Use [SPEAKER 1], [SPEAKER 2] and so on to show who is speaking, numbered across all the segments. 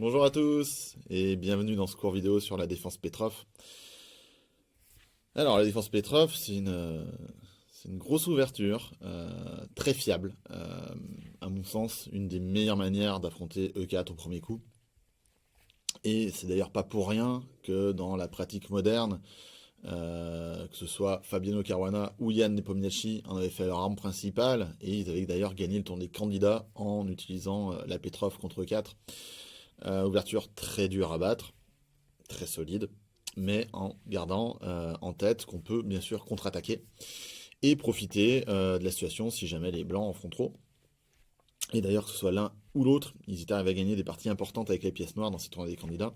[SPEAKER 1] Bonjour à tous et bienvenue dans ce cours vidéo sur la défense Petrov. Alors la défense Petrov, c'est une grosse ouverture, très fiable, à mon sens, une des meilleures manières d'affronter E4 au premier coup. Et c'est d'ailleurs pas pour rien que dans la pratique moderne, que ce soit Fabiano Caruana ou Jan Nepomniachtchi en avaient fait leur arme principale, et ils avaient d'ailleurs gagné le tour des candidats en utilisant la Petrov contre E4. Ouverture très dure à battre, très solide, mais en gardant en tête qu'on peut bien sûr contre-attaquer et profiter de la situation si jamais les blancs en font trop. Et d'ailleurs, que ce soit l'un ou l'autre, ils étaient arrivés à gagner des parties importantes avec les pièces noires dans ces tournois des candidats.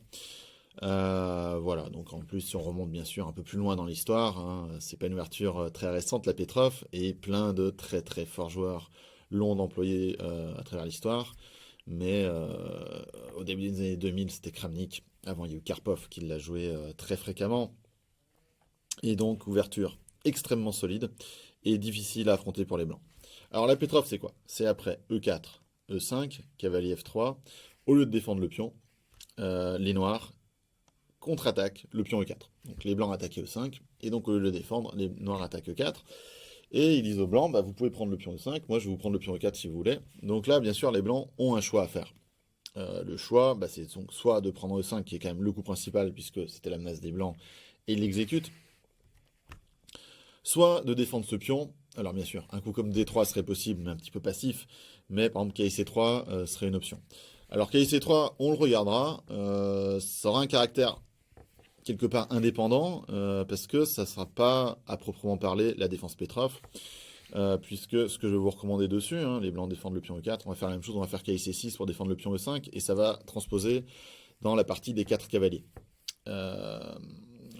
[SPEAKER 1] Voilà, donc en plus, si on remonte bien sûr un peu plus loin dans l'histoire, hein, c'est pas une ouverture très récente, la Petrov, et plein de très très forts joueurs l'ont employé à travers l'histoire. Mais au début des années 2000, c'était Kramnik. Avant, il y a eu Karpov qui l'a joué très fréquemment. Et donc, ouverture extrêmement solide et difficile à affronter pour les blancs. Alors, la Petrov, c'est quoi? C'est après E4, E5, cavalier F3. Au lieu de défendre le pion, les noirs contre-attaquent le pion E4. Donc, les blancs attaquent E5. Et donc, au lieu de le défendre, les noirs attaquent E4. Et ils disent aux blancs, bah, vous pouvez prendre le pion E5. Moi, je vais vous prendre le pion E4 si vous voulez. Donc là, bien sûr, les blancs ont un choix à faire. Le choix, bah, c'est donc soit de prendre E5, qui est quand même le coup principal, puisque c'était la menace des blancs, et il l'exécute, soit de défendre ce pion. Alors bien sûr, un coup comme D3 serait possible, mais un petit peu passif, mais par exemple KIC3 serait une option. Alors KIC3, on le regardera, ça aura un caractère quelque part indépendant, parce que ça ne sera pas à proprement parler la défense Petrov, puisque ce que je vais vous recommander dessus, hein, les blancs défendent le pion E4, on va faire la même chose, on va faire KIC6 pour défendre le pion E5, et ça va transposer dans la partie des 4 cavaliers. Euh,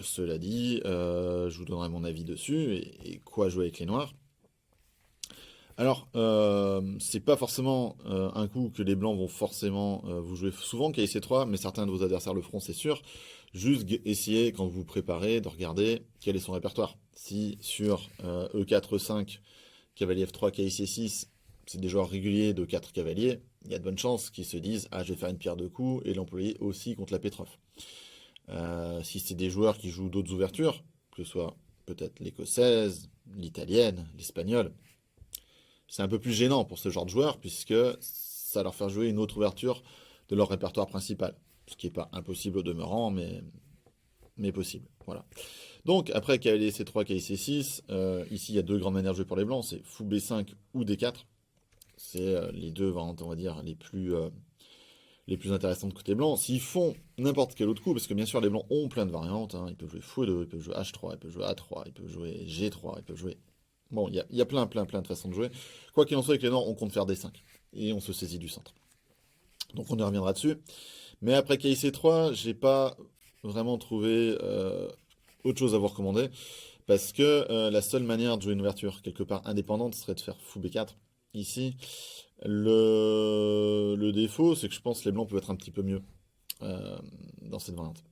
[SPEAKER 1] Cela dit, je vous donnerai mon avis dessus et quoi jouer avec les noirs. Alors, c'est pas forcément un coup que les blancs vont forcément vous jouer souvent, KIC3, mais certains de vos adversaires le feront, c'est sûr. Juste essayez, quand vous vous préparez, de regarder quel est son répertoire. Si sur E4, E5, cavalier F3, KIC6, c'est des joueurs réguliers de 4 cavaliers, il y a de bonnes chances qu'ils se disent « Ah, je vais faire une pierre de coups » et l'employer aussi contre la Petrov. Si c'est des joueurs qui jouent d'autres ouvertures, que ce soit peut-être l'écossaise, l'italienne, l'espagnole, c'est un peu plus gênant pour ce genre de joueurs, puisque ça leur fait jouer une autre ouverture de leur répertoire principal. Ce qui n'est pas impossible au demeurant, mais possible. Voilà. Donc, après cavalier C3, cavalier C6, ici il y a deux grandes manières de jouer pour les blancs, c'est fou B5 ou D4. C'est les deux, on va dire, les plus intéressantes côté blanc. S'ils font n'importe quel autre coup, parce que bien sûr les blancs ont plein de variantes, hein, ils peuvent jouer fou 2, ils peuvent jouer H3, ils peuvent jouer A3, ils peuvent jouer G3, ils peuvent jouer... Bon, il y a plein de façons de jouer. Quoi qu'il en soit, avec les noirs, on compte faire D5. Et on se saisit du centre. Donc on y reviendra dessus. Mais après KIC3, j'ai pas vraiment trouvé autre chose à vous recommander. Parce que la seule manière de jouer une ouverture quelque part indépendante serait de faire fou B4. Ici, le défaut, c'est que je pense que les blancs peuvent être un petit peu mieux dans cette variante.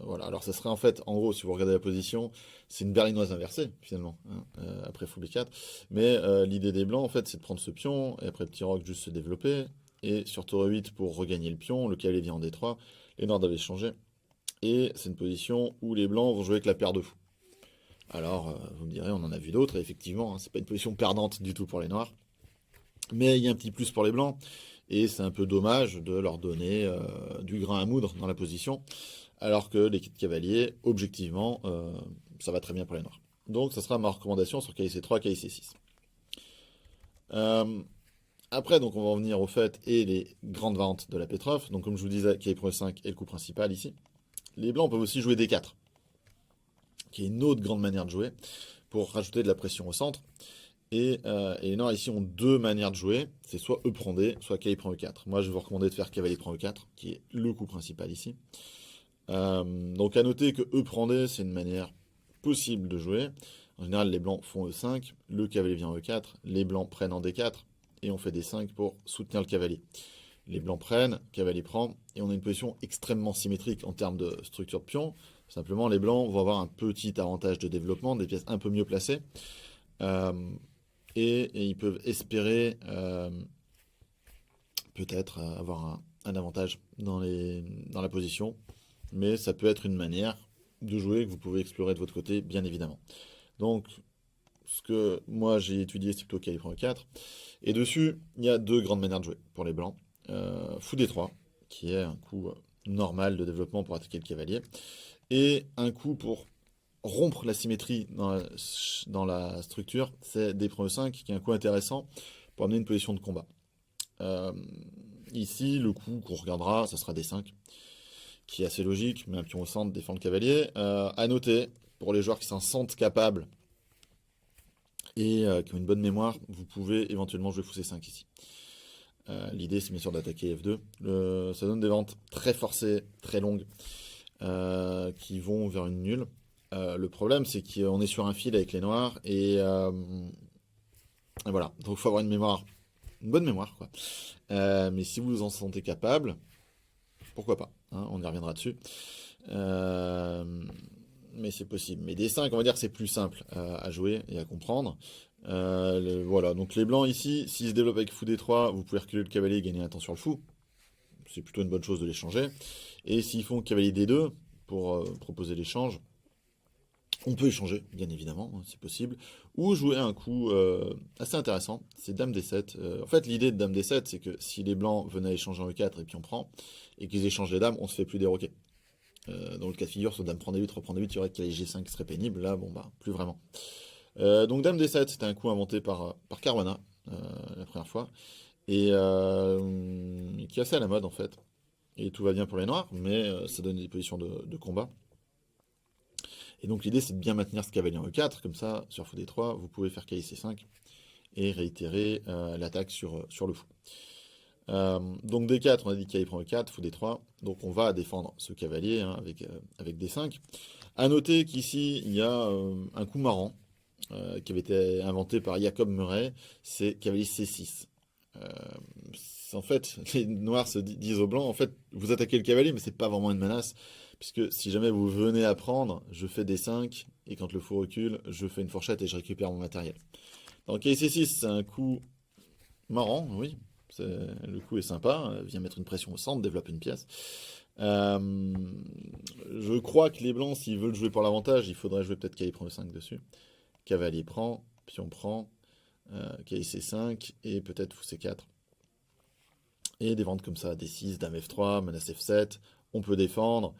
[SPEAKER 1] Voilà. Alors ça serait en fait, en gros, si vous regardez la position, c'est une berlinoise inversée finalement, hein, après fou B4. Mais l'idée des blancs, en fait, c'est de prendre ce pion, et après petit roc juste se développer, et sur tour 8 pour regagner le pion, le cavalier vient en D3, les noirs doivent changer, et c'est une position où les blancs vont jouer avec la paire de fous. Alors, vous me direz, on en a vu d'autres, et effectivement, hein, c'est pas une position perdante du tout pour les noirs. Mais il y a un petit plus pour les blancs, et c'est un peu dommage de leur donner du grain à moudre dans la position, alors que les cavaliers, objectivement, ça va très bien pour les noirs. Donc ça sera ma recommandation sur KIC3, KIC6. Euh, Après, donc on va en venir au fait et les grandes variantes de la Petrov. Donc comme je vous disais, KI5 est le coup principal ici. Les blancs peuvent aussi jouer D4, qui est une autre grande manière de jouer, pour rajouter de la pression au centre. Et les noirs ici ont deux manières de jouer, c'est soit E prend D, soit cavalier prend E4. Moi je vais vous recommander de faire cavalier prend E4, qui est le coup principal ici. Donc à noter que E prend D, c'est une manière possible de jouer. En général, les blancs font E5, le cavalier vient en E4, les blancs prennent en D4, et on fait D5 pour soutenir le cavalier. Les blancs prennent, cavalier prend, et on a une position extrêmement symétrique en termes de structure de pion. Simplement, les blancs vont avoir un petit avantage de développement, des pièces un peu mieux placées. Euh, et ils peuvent espérer peut-être avoir un avantage dans la position, mais ça peut être une manière de jouer que vous pouvez explorer de votre côté, bien évidemment. Donc, ce que moi j'ai étudié, c'est plutôt cavalier prend E4. Et dessus, il y a deux grandes manières de jouer pour les blancs. Fou D3, qui est un coup normal de développement pour attaquer le cavalier, et un coup pour rompre la symétrie dans la structure, c'est D prend E5, qui est un coup intéressant pour amener une position de combat. Euh, Ici, le coup qu'on regardera, ça sera D5, qui est assez logique, mais un pion au centre défend le cavalier. À noter, pour les joueurs qui s'en sentent capables et qui ont une bonne mémoire, vous pouvez éventuellement jouer fou C5 ici. L'idée, c'est bien sûr d'attaquer F2. Ça donne des ventes très forcées, très longues, qui vont vers une nulle. Le problème, c'est qu'on est sur un fil avec les noirs, et voilà. Donc, il faut avoir une mémoire, une bonne mémoire, quoi. Mais si vous vous en sentez capable, pourquoi pas, hein, on y reviendra dessus. Mais c'est possible. Mais D5, on va dire que c'est plus simple à jouer et à comprendre. Voilà, donc les blancs ici, s'ils se développent avec fou D3, vous pouvez reculer le cavalier et gagner un temps sur le fou. C'est plutôt une bonne chose de l'échanger. Et s'ils font cavalier D2 pour proposer l'échange, on peut échanger, bien évidemment, hein, c'est possible. Ou jouer un coup assez intéressant, c'est Dame D7. En fait, l'idée de Dame D7, c'est que si les blancs venaient à échanger en E4 et puis on prend, et qu'ils échangent les dames, on se fait plus déroquer. Dans le cas de figure, sur Dame prend D8, reprend D8, il y aurait cavalier G5 qui serait pénible. Là, bon, bah, plus vraiment. Donc Dame D7, c'était un coup inventé par Caruana, la première fois, et qui est assez à la mode en fait. Et tout va bien pour les noirs, mais ça donne des positions de combat. Et donc l'idée c'est de bien maintenir ce cavalier en E4, comme ça sur fou D3, vous pouvez faire cavalier C5 et réitérer l'attaque sur le fou. Donc D4, on a dit cavalier prend E4, fou D3, donc on va défendre ce cavalier hein, avec D5. A noter qu'ici il y a un coup marrant qui avait été inventé par Jacob Murray, c'est cavalier C6. En fait, les noirs se disent aux blancs, en fait, vous attaquez le cavalier, mais c'est pas vraiment une menace, puisque si jamais vous venez à prendre, je fais D5, et quand le fou recule, je fais une fourchette et je récupère mon matériel. Donc cavalier C6, c'est un coup marrant, oui, le coup est sympa, vient mettre une pression au centre, développe une pièce. Je crois que les blancs, s'ils veulent jouer pour l'avantage, il faudrait jouer peut-être cavalier prend E5 dessus. Cavalier prend, pion prend, cavalier C5 et peut-être fou C4. Et des ventes comme ça, D6, Dame F3, menace F7, on peut défendre.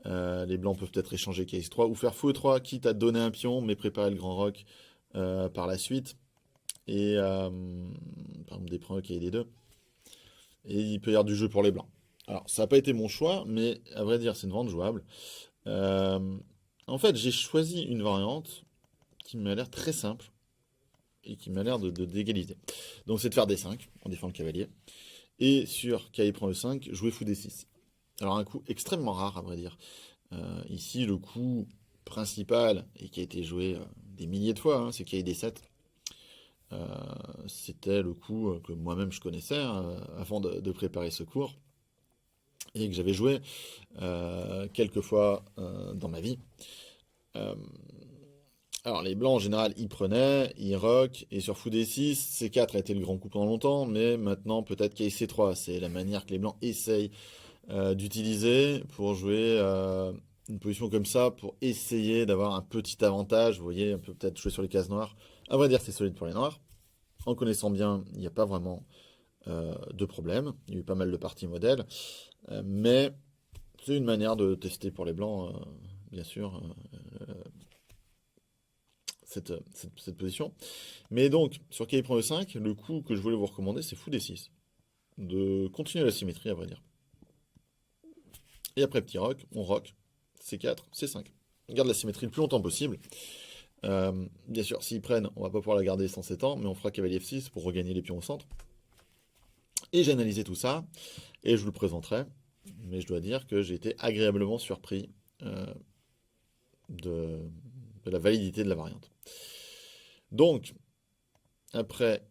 [SPEAKER 1] Les blancs peuvent peut-être échanger cavalier C3 ou faire fou E3, quitte à donner un pion, mais préparer le grand roc par la suite. Et par exemple, des prends cavalier D2. Et il peut y avoir du jeu pour les blancs. Alors, ça n'a pas été mon choix, mais à vrai dire, c'est une vente jouable. En fait, j'ai choisi une variante qui m'a l'air très simple et qui m'a l'air d'égaliser. Donc c'est de faire D5, on défend le cavalier, et sur cavalier prend E5, jouer fou D6. Alors un coup extrêmement rare à vrai dire. Ici le coup principal, et qui a été joué des milliers de fois, hein, c'est cavalier D7. C'était le coup que moi-même je connaissais avant de préparer ce cours, et que j'avais joué quelques fois dans ma vie. Alors les blancs en général ils prenaient, ils rock, et sur fou D6, C4 a été le grand coup pendant longtemps, mais maintenant peut-être cavalier C3, c'est la manière que les blancs essayent d'utiliser pour jouer une position comme ça, pour essayer d'avoir un petit avantage, vous voyez, on peut peut-être jouer sur les cases noires. À vrai dire c'est solide pour les noirs, en connaissant bien, il n'y a pas vraiment de problème, il y a eu pas mal de parties modèles, mais c'est une manière de tester pour les blancs, bien sûr, cette position. Mais donc, sur cavalier prend E5, le coup que je voulais vous recommander, c'est fou D6. De continuer la symétrie, à vrai dire. Et après petit rock, on rock, C4, C5. On garde la symétrie le plus longtemps possible. Bien sûr, s'ils prennent, on va pas pouvoir la garder sans 7 ans, mais on fera cavalier F6 pour regagner les pions au centre. Et j'ai analysé tout ça, et je vous le présenterai. Mais je dois dire que j'ai été agréablement surpris de la validité de la variante. Donc, après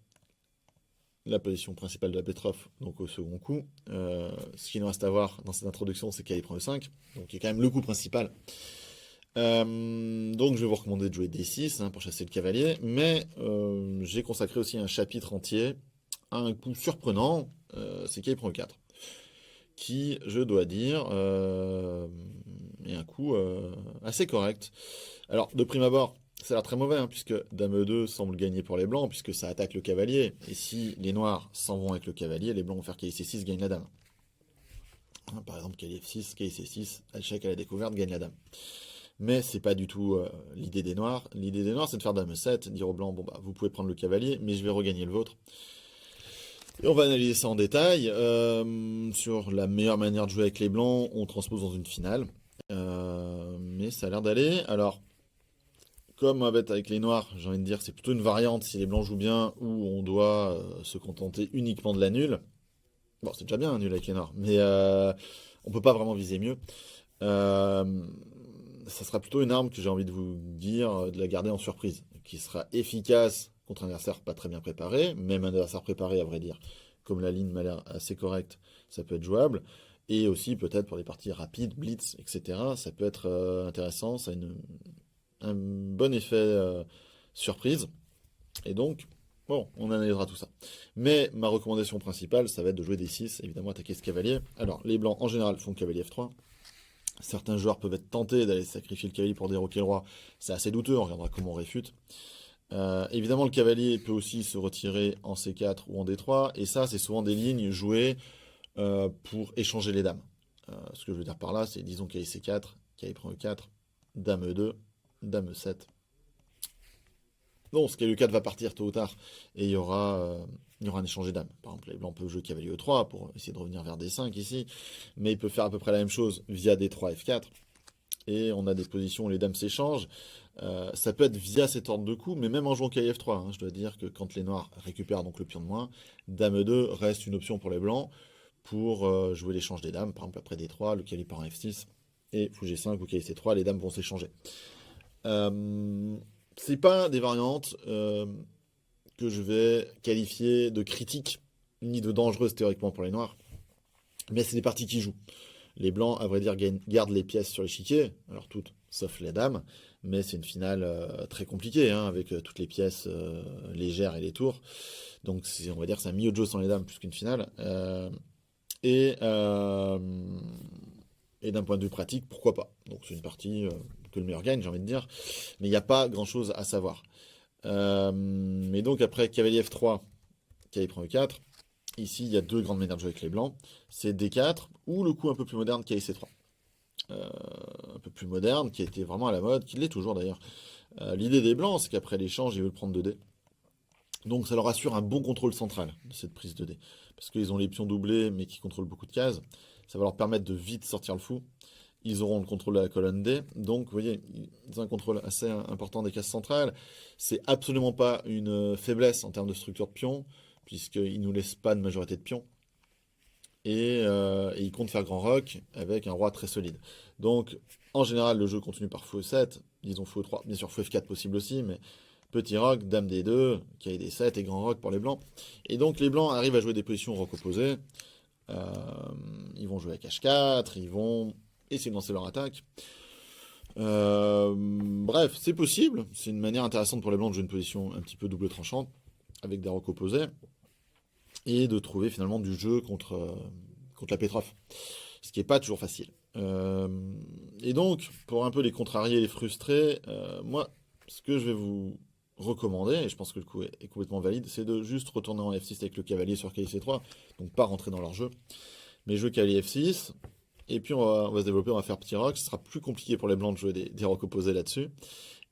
[SPEAKER 1] la position principale de la Petrov, donc au second coup, ce qu'il nous reste à voir dans cette introduction, c'est cavalier prend E5, donc qui est quand même le coup principal. Donc je vais vous recommander de jouer D6 hein, pour chasser le cavalier, mais j'ai consacré aussi un chapitre entier à un coup surprenant, c'est cavalier prend E4. qui, je dois dire, est un coup assez correct. Alors, de prime abord, ça a l'air très mauvais, hein, puisque Dame E2 semble gagner pour les blancs, puisque ça attaque le cavalier. Et si les noirs s'en vont avec le cavalier, les blancs vont faire KIC6, gagne la dame. Hein, par exemple, cavalier F6, KIC6, échec à la découverte, gagne la dame. Mais c'est pas du tout l'idée des noirs. L'idée des noirs, c'est de faire Dame E7, dire aux blancs, bon bah vous pouvez prendre le cavalier, mais je vais regagner le vôtre. Et on va analyser ça en détail. Sur la meilleure manière de jouer avec les blancs, on transpose dans une finale. Mais ça a l'air d'aller. Alors, comme avec les noirs, j'ai envie de dire, c'est plutôt une variante si les blancs jouent bien, où on doit se contenter uniquement de la nulle. Bon, c'est déjà bien un nul avec les noirs, mais on peut pas vraiment viser mieux. Ça sera plutôt une arme que j'ai envie de vous dire, de la garder en surprise, qui sera efficace contre un adversaire pas très bien préparé, même un adversaire préparé à vrai dire, comme la ligne m'a l'air assez correcte, ça peut être jouable, et aussi peut-être pour des parties rapides, blitz, etc. Ça peut être intéressant, ça a un bon effet surprise, et donc, bon, on analysera tout ça. Mais ma recommandation principale, ça va être de jouer des 6, évidemment attaquer ce cavalier. Alors, les blancs en général font cavalier F3. Certains joueurs peuvent être tentés d'aller sacrifier le cavalier pour déroquer le roi. C'est assez douteux, on regardera comment on réfute. Évidemment, le cavalier peut aussi se retirer en C4 ou en D3, et ça, c'est souvent des lignes jouées pour échanger les dames. Ce que je veux dire par là, c'est disons cavalier C4, cavalier prend E4, dame E2, dame E7. Non, ce cavalier E4 va partir tôt ou tard, et il y aura un échange des dames. Par exemple, les blancs peuvent jouer cavalier E3 pour essayer de revenir vers D5 ici, mais il peut faire à peu près la même chose via D3, F4. Et on a des positions où les dames s'échangent. Ça peut être via cet ordre de coups, mais même en jouant cavalier F3, hein, je dois dire que quand les noirs récupèrent donc le pion de moins, dame E2 reste une option pour les blancs pour jouer l'échange des dames. Par exemple, après D3, le cavalier part en F6, et fou G5 ou cavalier C3, les dames vont s'échanger. C'est pas des variantes que je vais qualifier de critiques, ni de dangereuses théoriquement pour les noirs, mais c'est des parties qui jouent. Les blancs, à vrai dire, gardent les pièces sur l'échiquier, alors toutes, sauf les dames, mais c'est une finale très compliquée, hein, avec toutes les pièces légères et les tours. Donc on va dire que c'est un milieu de jeu sans les dames plus qu'une finale. Et d'un point de vue pratique, pourquoi pas. Donc c'est une partie que le meilleur gagne, j'ai envie de dire, mais il n'y a pas grand-chose à savoir. Mais donc après cavalier F3, cavalier prend E4. Ici, il y a deux grandes manières de jouer avec les blancs. C'est D4 ou le coup un peu plus moderne cavalier C3. Un peu plus moderne, qui a été vraiment à la mode, qui l'est toujours d'ailleurs. L'idée des blancs, c'est qu'après l'échange, ils veulent prendre 2D. Donc ça leur assure un bon contrôle central de cette prise 2D. Parce qu'ils ont les pions doublés, mais qui contrôlent beaucoup de cases. Ça va leur permettre de vite sortir le fou. Ils auront le contrôle de la colonne D. Donc, vous voyez, ils ont un contrôle assez important des cases centrales. C'est absolument pas une faiblesse en termes de structure de pions, puisqu'ils ne nous laissent pas de majorité de pions. Et ils comptent faire grand rock avec un roi très solide. Donc, en général, le jeu continue par fou E7, disons fou E3, bien sûr fou F4 possible aussi, mais petit rock, dame D2, cavalier D7 et grand rock pour les blancs. Et donc, les blancs arrivent à jouer des positions rock opposées. Ils vont jouer avec H4, ils vont essayer de lancer leur attaque. Bref, c'est possible. C'est une manière intéressante pour les blancs de jouer une position un petit peu double tranchante, avec des rocs opposés, et de trouver finalement du jeu contre la Petrov. Ce qui n'est pas toujours facile. Et donc, pour un peu les contrarier et les frustrer, moi, ce que je vais vous recommander, et je pense que le coup est complètement valide, c'est de juste retourner en F6 avec le cavalier sur cavalier C3, donc pas rentrer dans leur jeu, mais jouer cavalier F6, et puis on va se développer, on va faire petit rock, ce sera plus compliqué pour les blancs de jouer des rocs opposés là-dessus,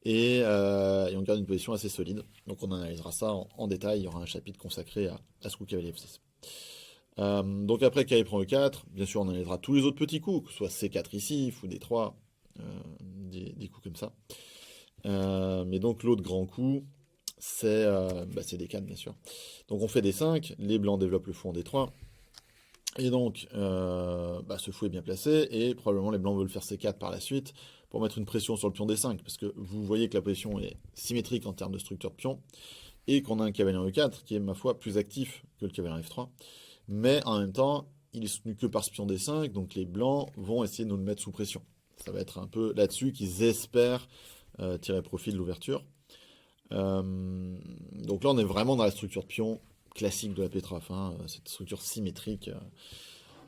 [SPEAKER 1] et on garde une position assez solide, donc on analysera ça en détail, il y aura un chapitre consacré à ce coup cavalier F6. Donc après cavalier prend E4, bien sûr on analysera tous les autres petits coups, que ce soit C4 ici, fou D3, des coups comme ça. Mais donc l'autre grand coup, c'est D4 bien sûr. Donc on fait D5, les blancs développent le fou en D3. Et donc ce fou est bien placé, et probablement les blancs veulent faire C4 par la suite, pour mettre une pression sur le pion D5, parce que vous voyez que la position est symétrique en termes de structure de pion, et qu'on a un cavalier en E4 qui est, ma foi, plus actif que le cavalier en F3. Mais en même temps, il est soutenu que par ce pion D5, donc les blancs vont essayer de nous le mettre sous pression. Ça va être un peu là-dessus qu'ils espèrent tirer profit de l'ouverture. Donc là, on est vraiment dans la structure de pion classique de la Petrov, hein, cette structure symétrique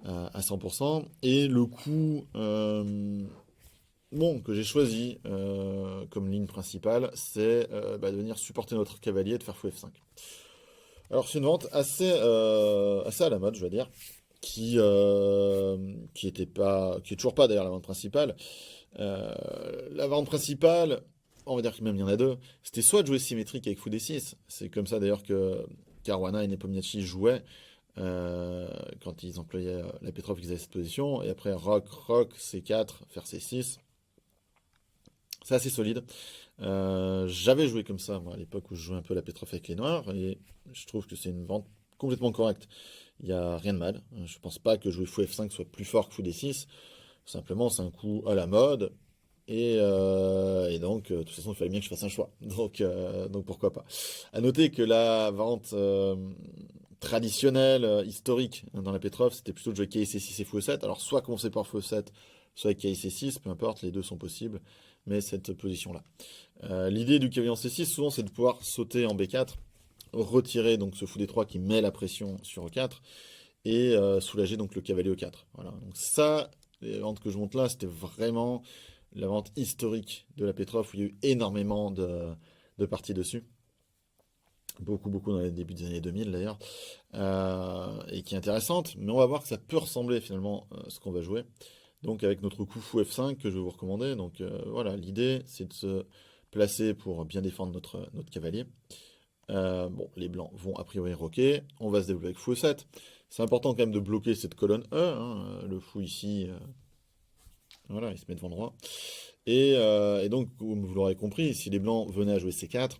[SPEAKER 1] à 100%. Et le coup bon, que j'ai choisi comme ligne principale, c'est de venir supporter notre cavalier et de faire fou F5. Alors c'est une vente assez à la mode, je vais dire, qui était pas, qui est toujours pas d'ailleurs la vente principale. La vente principale, on va dire que même il y en a deux, c'était soit de jouer symétrique avec fou D6, c'est comme ça d'ailleurs que Caruana et Nepomniachtchi jouaient quand ils employaient la Petrov, ils avaient cette position, et après Roc, C4, faire C6. C'est assez solide. J'avais joué comme ça, moi, à l'époque où je jouais un peu la Petrov avec les Noirs, et je trouve que c'est une vente complètement correcte. Il n'y a rien de mal. Je pense pas que jouer fou F5 soit plus fort que fou D6. Simplement, c'est un coup à la mode. Et donc, de toute façon, il fallait bien que je fasse un choix. Donc pourquoi pas. À noter que la vente traditionnelle, historique dans la Petrov, c'était plutôt de jouer KIC6 et fou E7. Alors, soit commencer par fou E7, soit avec KIC6, peu importe, les deux sont possibles. Mais cette position-là. L'idée du cavalier en C6, souvent, c'est de pouvoir sauter en B4, retirer donc ce fou D3 qui met la pression sur E4, et soulager donc le cavalier E4. Voilà. Donc ça, les ventes que je monte là, c'était vraiment la vente historique de la Petrov, où il y a eu énormément de parties dessus. Beaucoup dans les débuts des années 2000 d'ailleurs, et qui est intéressante, mais on va voir que ça peut ressembler finalement à ce qu'on va jouer. Donc avec notre coup fou F5 que je vais vous recommander. Donc voilà, l'idée c'est de se placer pour bien défendre notre cavalier. Bon, les blancs vont a priori roquer. On va se développer avec fou E7. C'est important quand même de bloquer cette colonne E. Hein, le fou ici, voilà, il se met devant le roi. Et donc, vous l'aurez compris, si les blancs venaient à jouer C4,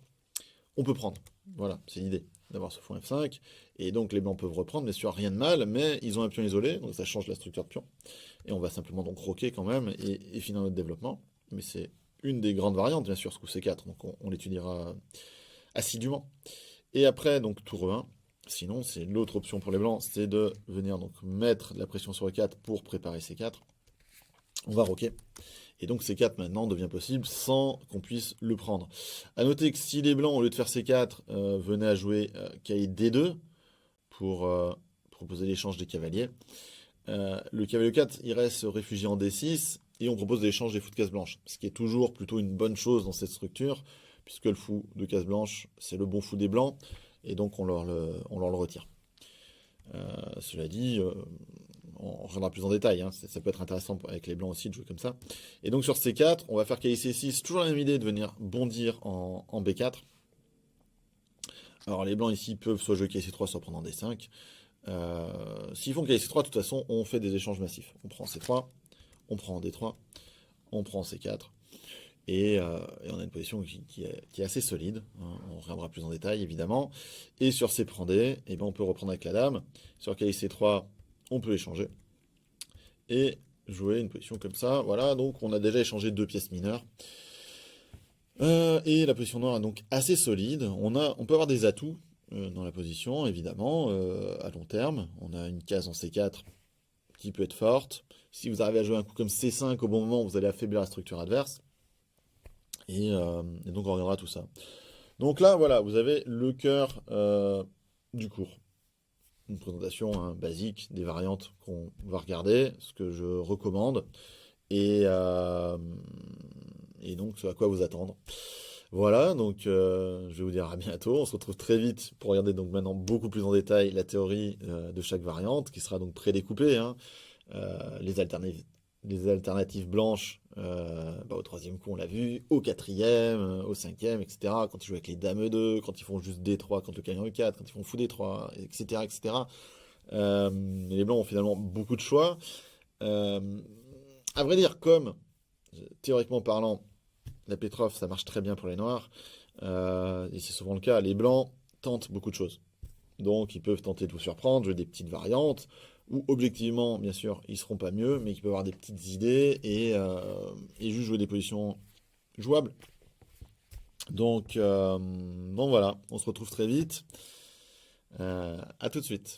[SPEAKER 1] on peut prendre. Voilà, c'est l'idée d'avoir ce fou F5. Et donc les blancs peuvent reprendre, bien sûr, rien de mal, mais ils ont un pion isolé, donc ça change la structure de pion. Et on va simplement donc roquer quand même et finir notre développement. Mais c'est une des grandes variantes, bien sûr, ce coup C4, donc on l'étudiera assidûment. Et après, donc tour 1, sinon c'est l'autre option pour les blancs, c'est de venir donc mettre la pression sur E4 pour préparer C4. On va roquer. Et donc C4 maintenant devient possible sans qu'on puisse le prendre. A noter que si les blancs, au lieu de faire C4, venaient à jouer cahier D2 pour proposer l'échange des cavaliers, le cavalier 4 irait se réfugier en D6 et on propose l'échange des fous de case blanche. Ce qui est toujours plutôt une bonne chose dans cette structure, puisque le fou de case blanche, c'est le bon fou des blancs, et donc on leur le retire. Cela dit, on reviendra plus en détail, hein. Ça peut être intéressant avec les blancs aussi de jouer comme ça. Et donc sur C4, on va faire KIC6, toujours la même idée de venir bondir en B4. Alors les blancs ici peuvent soit jouer KIC3, soit prendre en D5. S'ils font KIC3, de toute façon, on fait des échanges massifs. On prend C3, on prend en D3, on prend C4. Et on a une position qui est assez solide. Hein. On reviendra plus en détail, évidemment. Et sur C prend D, eh ben, on peut reprendre avec la dame. Sur KIC3, on peut échanger. Et jouer une position comme ça. Voilà, donc on a déjà échangé 2 pièces mineures. Et la position noire est donc assez solide. On peut avoir des atouts dans la position, évidemment, à long terme. On a une case en C4 qui peut être forte. Si vous arrivez à jouer un coup comme C5 au bon moment, vous allez affaiblir la structure adverse. Et donc on regardera tout ça. Donc là, voilà, vous avez le cœur du cours. Une présentation basique des variantes qu'on va regarder, ce que je recommande, et donc ce à quoi vous attendre. Voilà, donc je vais vous dire à bientôt. On se retrouve très vite pour regarder donc maintenant beaucoup plus en détail la théorie de chaque variante, qui sera donc prédécoupée, hein. Les alternatives blanches au troisième coup, on l'a vu, au quatrième, au cinquième, etc. Quand ils jouent avec les dames E2, quand ils font juste D3 contre le cavalier E4, quand ils font fou D3, etc. etc. Les blancs ont finalement beaucoup de choix. À vrai dire, comme théoriquement parlant, la Petrov, ça marche très bien pour les noirs, et c'est souvent le cas, les blancs tentent beaucoup de choses. Donc ils peuvent tenter de vous surprendre, jouer des petites variantes, ou objectivement, bien sûr, ils seront pas mieux, mais ils peuvent avoir des petites idées et juste jouer des positions jouables. Donc voilà, on se retrouve très vite. À tout de suite.